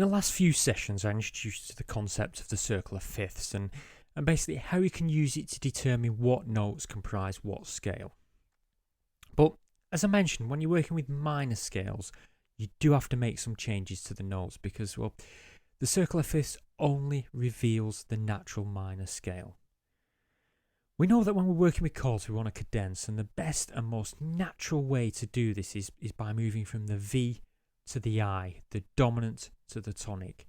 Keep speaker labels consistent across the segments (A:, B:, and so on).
A: In the last few sessions, I introduced you to the concept of the circle of fifths and basically how you can use it to determine what notes comprise what scale. But as I mentioned, when you're working with minor scales, you do have to make some changes to the notes because, well, the circle of fifths only reveals the natural minor scale. We know that when we're working with chords, we want to cadense, and the best and most natural way to do this is by moving from the V to the I, the dominant to the tonic.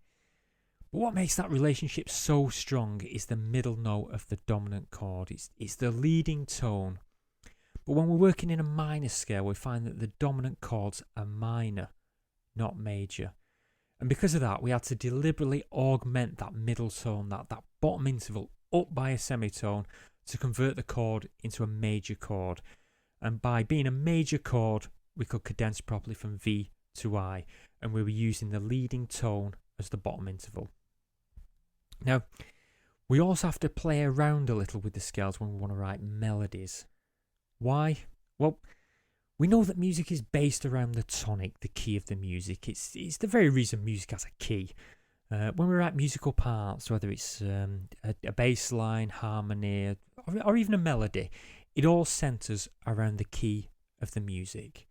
A: But what makes that relationship so strong is the middle note of the dominant chord. It's the leading tone. But when we're working in a minor scale, we find that the dominant chords are minor, not major. And because of that, we had to deliberately augment that middle tone, that bottom interval, up by a semitone to convert the chord into a major chord. And by being a major chord, we could cadense properly from V to I, and we were using the leading tone as the bottom interval. Now, we also have to play around a little with the scales when we want to write melodies. Why? Well, we know that music is based around the tonic, the key of the music. It's the very reason music has a key. When we write musical parts, whether it's a bass line, harmony, or even a melody, it all centres around the key of the music.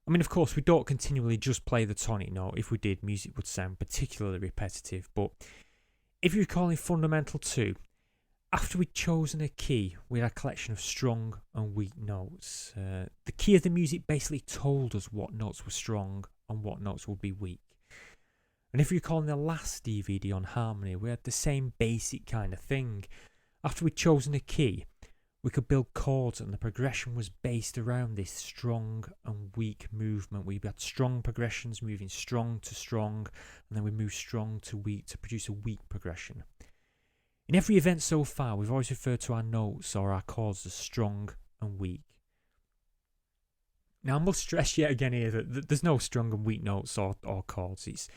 A: I mean, of course, we don't continually just play the tonic note. If we did, music would sound particularly repetitive. But if you recall in Fundamental4, after we'd chosen a key, we had a collection of strong and weak notes. The key of the music basically told us what notes were strong and what notes would be weak. And if you recall in the last DVD on harmony, we had the same basic kind of thing. After we'd chosen a key, we could build chords, and the progression was based around this strong and weak movement. We had strong progressions moving strong to strong, and then we moved strong to weak to produce a weak progression. In every event so far, we've always referred to our notes or our chords as strong and weak. Now, I must stress yet again here that there's no strong and weak notes or chords. It's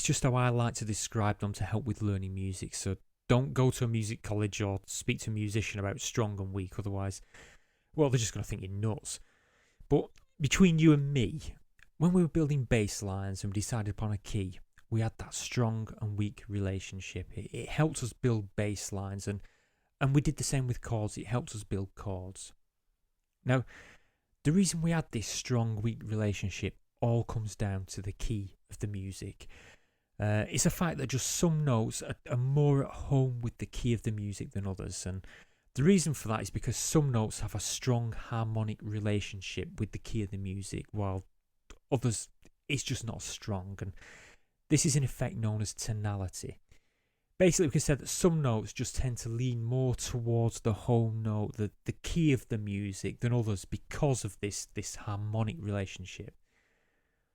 A: just how I like to describe them to help with learning music. So don't go to a music college or speak to a musician about strong and weak. Otherwise, well, they're just going to think you're nuts. But between you and me, when we were building bass lines and we decided upon a key, we had that strong and weak relationship. It helped us build bass lines, and we did the same with chords. It helped us build chords. Now, the reason we had this strong-weak relationship all comes down to the key of the music. It's a fact that just some notes are more at home with the key of the music than others, and the reason for that is because some notes have a strong harmonic relationship with the key of the music, while others, it's just not strong, and this is in effect known as tonality. Basically, we can say that some notes just tend to lean more towards the home note, the key of the music, than others because of this harmonic relationship.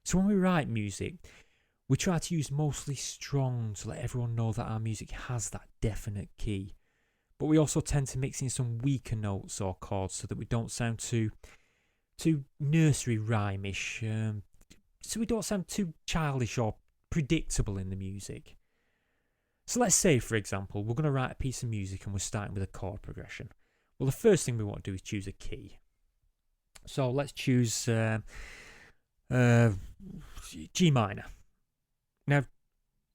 A: So when we write music, we try to use mostly strong to let everyone know that our music has that definite key. But we also tend to mix in some weaker notes or chords so that we don't sound too nursery rhyme-ish, so we don't sound too childish or predictable in the music. So let's say, for example, we're going to write a piece of music and we're starting with a chord progression. Well, the first thing we want to do is choose a key. So let's choose G minor. Now,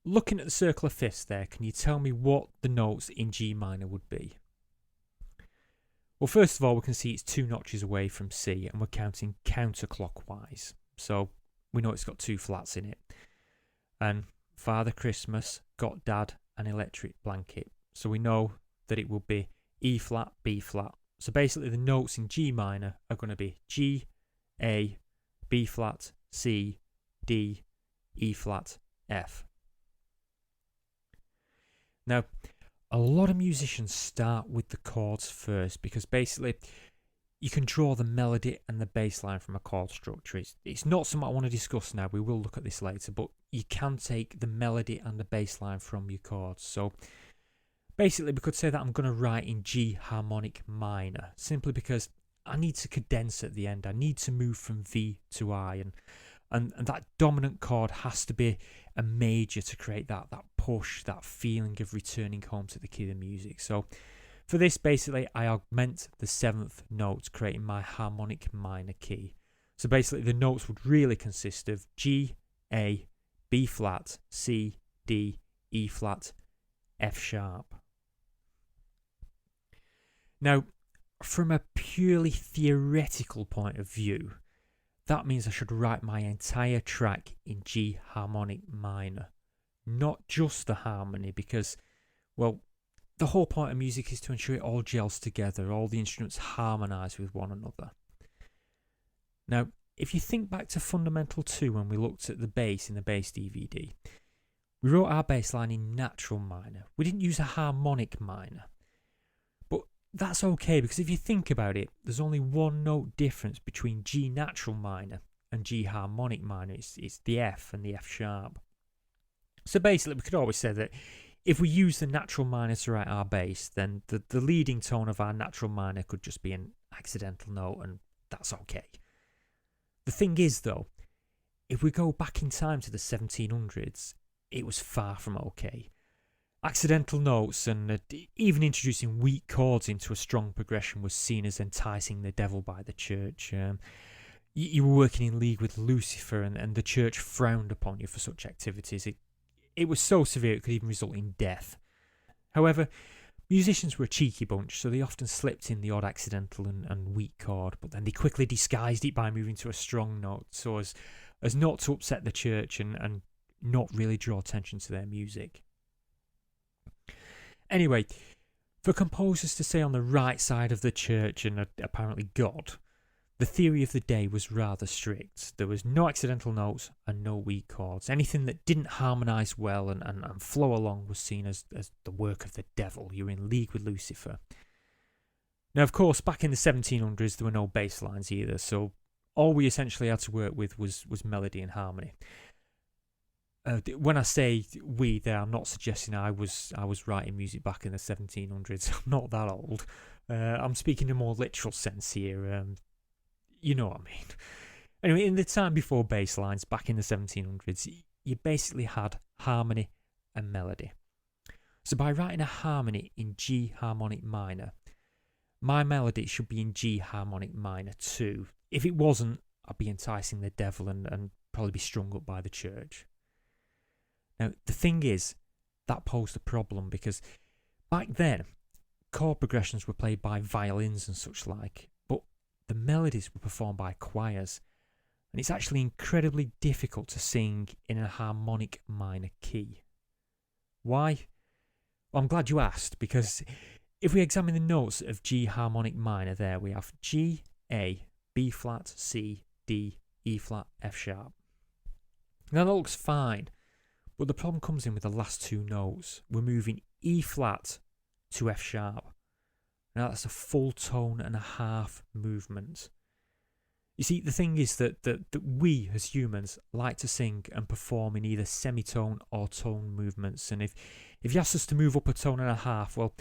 A: looking at the circle of fifths there, can you tell me what the notes in G minor would be? Well, first of all, we can see it's 2 notches away from C, and we're counting counterclockwise. So we know it's got 2 flats in it. And Father Christmas got Dad an electric blanket. So we know that it will be E flat, B flat. So basically the notes in G minor are going to be G, A, B flat, C, D, E flat, F. Now, a lot of musicians start with the chords first because basically you can draw the melody and the bass line from a chord structure. It's not something I want to discuss now. We will look at this later, but you can take the melody and the bass line from your chords. So basically we could say that I'm going to write in G harmonic minor simply because I need to cadense at the end. I need to move from V to I, and that dominant chord has to be a major to create that push, that feeling of returning home to the key of the music. So for this, basically, I augment the 7th note, creating my harmonic minor key. So basically, the notes would really consist of G, A, B flat, C, D, E flat, F sharp. Now, from a purely theoretical point of view, that means I should write my entire track in G harmonic minor, not just the harmony, because, well, the whole point of music is to ensure it all gels together, all the instruments harmonise with one another. Now, if you think back to Fundamental4 when we looked at the bass in the bass DVD, we wrote our bass line in natural minor. We didn't use a harmonic minor. But that's okay, because if you think about it, there's only one note difference between G natural minor and G harmonic minor. It's the F and the F sharp. So basically, we could always say that if we use the natural minor to write our bass, then the leading tone of our natural minor could just be an accidental note, and that's okay. The thing is, though, if we go back in time to the 1700s, it was far from okay. Accidental notes and even introducing weak chords into a strong progression was seen as enticing the devil by the church. You were working in league with Lucifer, and the church frowned upon you for such activities. It was so severe it could even result in death. However, musicians were a cheeky bunch, so they often slipped in the odd accidental and weak chord, but then they quickly disguised it by moving to a strong note, so as not to upset the church and not really draw attention to their music. Anyway, for composers to stay on the right side of the church and apparently God, the theory of the day was rather strict. There was no accidental notes and no weak chords. Anything that didn't harmonise well and flow along was seen as the work of the devil. You were in league with Lucifer. Now, of course, back in the 1700s, there were no bass lines either, so all we essentially had to work with was melody and harmony. When I say we there, I'm not suggesting I was writing music back in the 1700s. I'm not that old. I'm speaking in a more literal sense here. You know what I mean. Anyway, in the time before bass lines, back in the 1700s, you basically had harmony and melody. So by writing a harmony in G harmonic minor, my melody should be in G harmonic minor too. If it wasn't, I'd be enticing the devil and probably be strung up by the church. Now, the thing is, that posed a problem because back then, chord progressions were played by violins and such like, but the melodies were performed by choirs, and it's actually incredibly difficult to sing in a harmonic minor key. Why? Well, I'm glad you asked, because if we examine the notes of G harmonic minor there, we have G, A, B flat, C, D, E flat, F sharp. Now that looks fine, but the problem comes in with the last two notes. We're moving E flat to F sharp. Now that's a full tone and a half movement. You see, the thing is that we as humans like to sing and perform in either semitone or tone movements, and if you ask us to move up a tone and a half, well,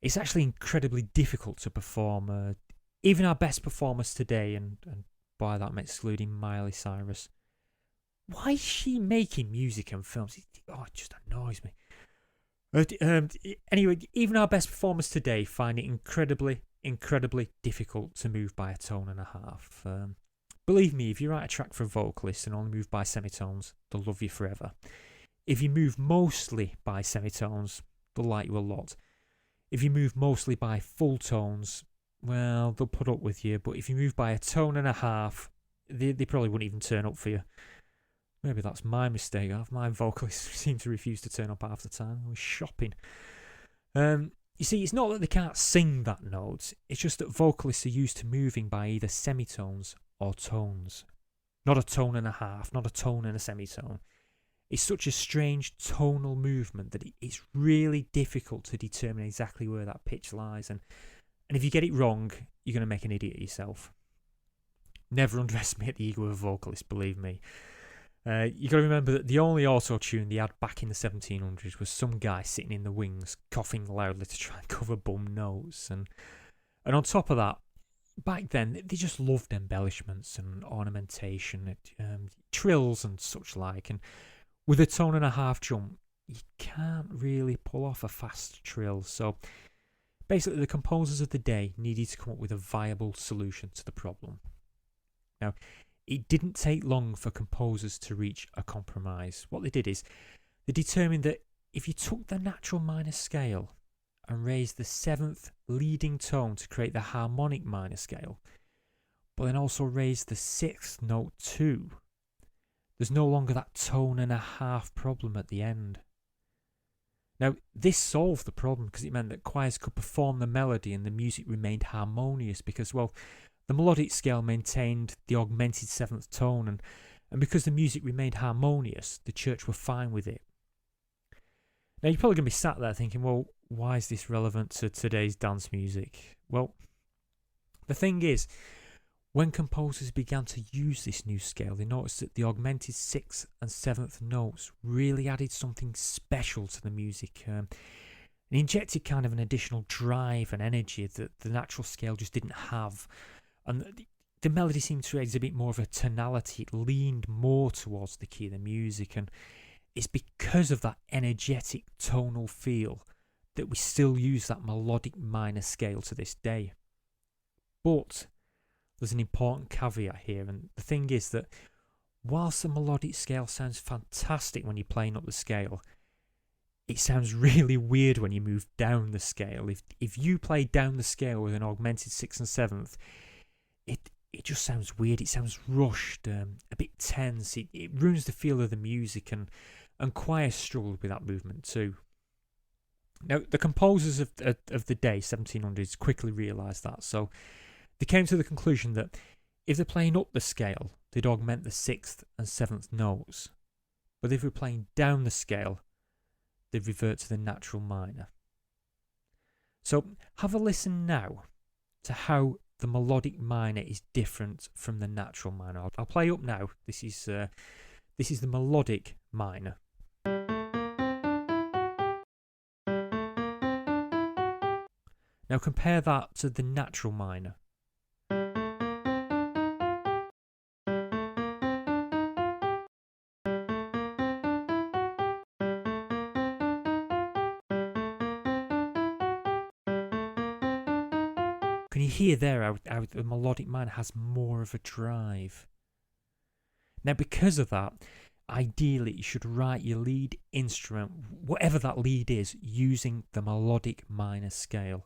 A: it's actually incredibly difficult to perform. Even our best performers today, and by that I'm excluding Miley Cyrus. Why is she making music and films? It just annoys me. Anyway, even our best performers today find it incredibly difficult to move by a tone and a half. Believe me, if you write a track for a vocalist and only move by semitones, they'll love you forever. If you move mostly by semitones, they'll like you a lot. If you move mostly by full tones, well, they'll put up with you. But if you move by a tone and a half, they probably wouldn't even turn up for you. Maybe that's my mistake. My vocalists seem to refuse to turn up half the time. We're shopping. You see, it's not that they can't sing that note. It's just that vocalists are used to moving by either semitones or tones. Not a tone and a half, not a tone and a semitone. It's such a strange tonal movement that it's really difficult to determine exactly where that pitch lies. And if you get it wrong, you're going to make an idiot of yourself. Never underestimate the ego of a vocalist, believe me. You got to remember that the only auto-tune they had back in the 1700s was some guy sitting in the wings coughing loudly to try and cover bum notes. And on top of that, back then, they just loved embellishments and ornamentation, trills and such like. And with a tone and a half jump, you can't really pull off a fast trill. So basically, the composers of the day needed to come up with a viable solution to the problem. Now, it didn't take long for composers to reach a compromise. What they did is they determined that if you took the natural minor scale and raised the 7th leading tone to create the harmonic minor scale, but then also raised the 6th note too, there's no longer that tone and a half problem at the end. Now, this solved the problem because it meant that choirs could perform the melody and the music remained harmonious because, well, the melodic scale maintained the augmented 7th tone, and because the music remained harmonious, the church were fine with it. Now, you're probably going to be sat there thinking, well, why is this relevant to today's dance music? Well, the thing is, when composers began to use this new scale, they noticed that the augmented 6th and 7th notes really added something special to the music. It injected kind of an additional drive and energy that the natural scale just didn't have. And the melody seemed to exhibit more of a tonality. It leaned more towards the key of the music. And it's because of that energetic tonal feel that we still use that melodic minor scale to this day. But there's an important caveat here, and the thing is that whilst the melodic scale sounds fantastic when you're playing up the scale, it sounds really weird when you move down the scale. If you play down the scale with an augmented 6th and 7th, it just sounds weird. It sounds rushed, a bit tense. It ruins the feel of the music, and choirs struggled with that movement too. Now, the composers of the day, 1700s, quickly realised that, so they came to the conclusion that if they're playing up the scale, they'd augment the 6th and 7th notes, but if we're playing down the scale, they'd revert to the natural minor. So have a listen now to how the melodic minor is different from the natural minor. I'll play up now. This is the melodic minor. Now compare that to the natural minor. Can you hear there how the melodic minor has more of a drive? Now, because of that, ideally you should write your lead instrument, whatever that lead is, using the melodic minor scale.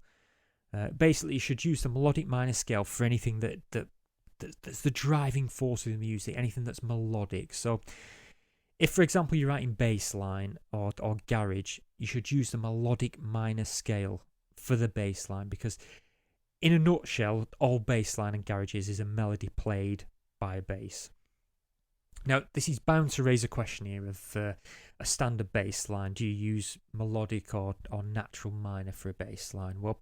A: Basically, you should use the melodic minor scale for anything that's the driving force of the music, anything that's melodic. So, if, for example, you're writing bass line or garage, you should use the melodic minor scale for the bass line, because in a nutshell, all bass line and garages is a melody played by a bass. Now, this is bound to raise a question here of a standard bass line. Do you use melodic or natural minor for a bass line? Well,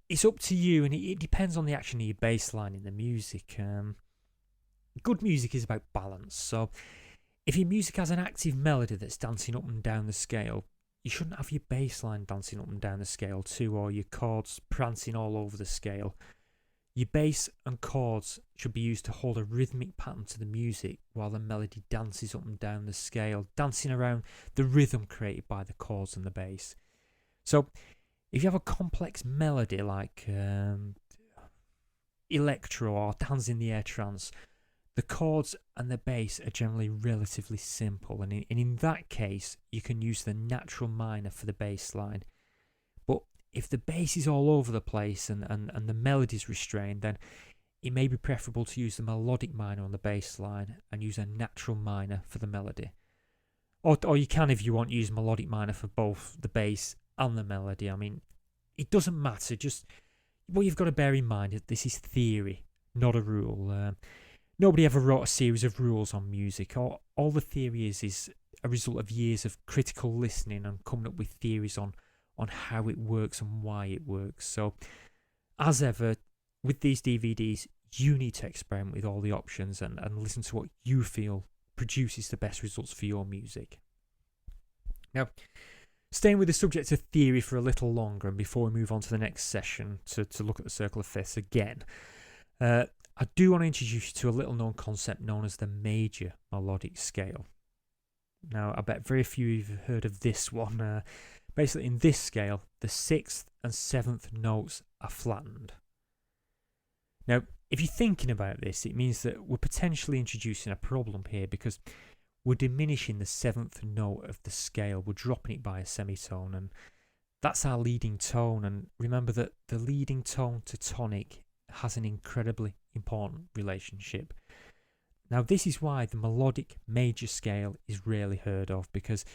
A: it's up to you, and it depends on the action of your bass line in the music. Good music is about balance, so if your music has an active melody that's dancing up and down the scale, you shouldn't have your bass line dancing up and down the scale too, or your chords prancing all over the scale. Your bass and chords should be used to hold a rhythmic pattern to the music while the melody dances up and down the scale, dancing around the rhythm created by the chords and the bass. So, if you have a complex melody like electro or hands in the air trance, the chords and the bass are generally relatively simple, and in that case, you can use the natural minor for the bass line. But if the bass is all over the place and the melody is restrained, then it may be preferable to use the melodic minor on the bass line and use a natural minor for the melody. Or you can, if you want, use melodic minor for both the bass and the melody. I mean, it doesn't matter. Just what you've got to bear in mind is this is theory, not a rule. Nobody ever wrote a series of rules on music. All the theory is a result of years of critical listening and coming up with theories on how it works and why it works. So, as ever, with these DVDs, you need to experiment with all the options and listen to what you feel produces the best results for your music. Now, staying with the subject of theory for a little longer, and before we move on to the next session to look at the circle of fifths again, I do want to introduce you to a little known concept known as the major melodic scale. Now, I bet very few of you have heard of this one. Basically, in this scale, the 6th and 7th notes are flattened. Now, if you're thinking about this, it means that we're potentially introducing a problem here, because we're diminishing the seventh note of the scale. We're dropping it by a semitone, and that's our leading tone. And remember that the leading tone to tonic has an incredibly important relationship. Now, this is why the melodic major scale is rarely heard of, because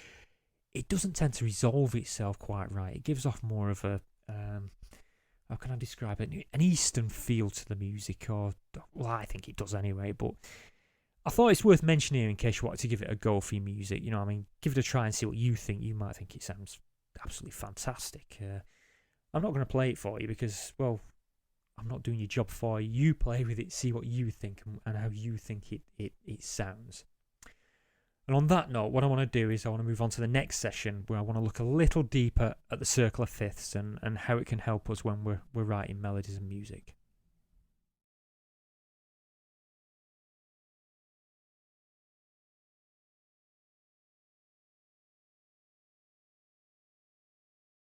A: it doesn't tend to resolve itself quite right. It gives off more of a, how can I describe it? An Eastern feel to the music, or, well, I think it does anyway, but I thought it's worth mentioning here in case you wanted to give it a go for your music. You know what I mean? Give it a try and see what you think. You might think it sounds absolutely fantastic. I'm not going to play it for you because, well, I'm not doing your job for you. You play with it, see what you think and how you think it sounds. And on that note, what I want to do is I want to move on to the next session, where I want to look a little deeper at the circle of fifths and how it can help us when we're writing melodies and music.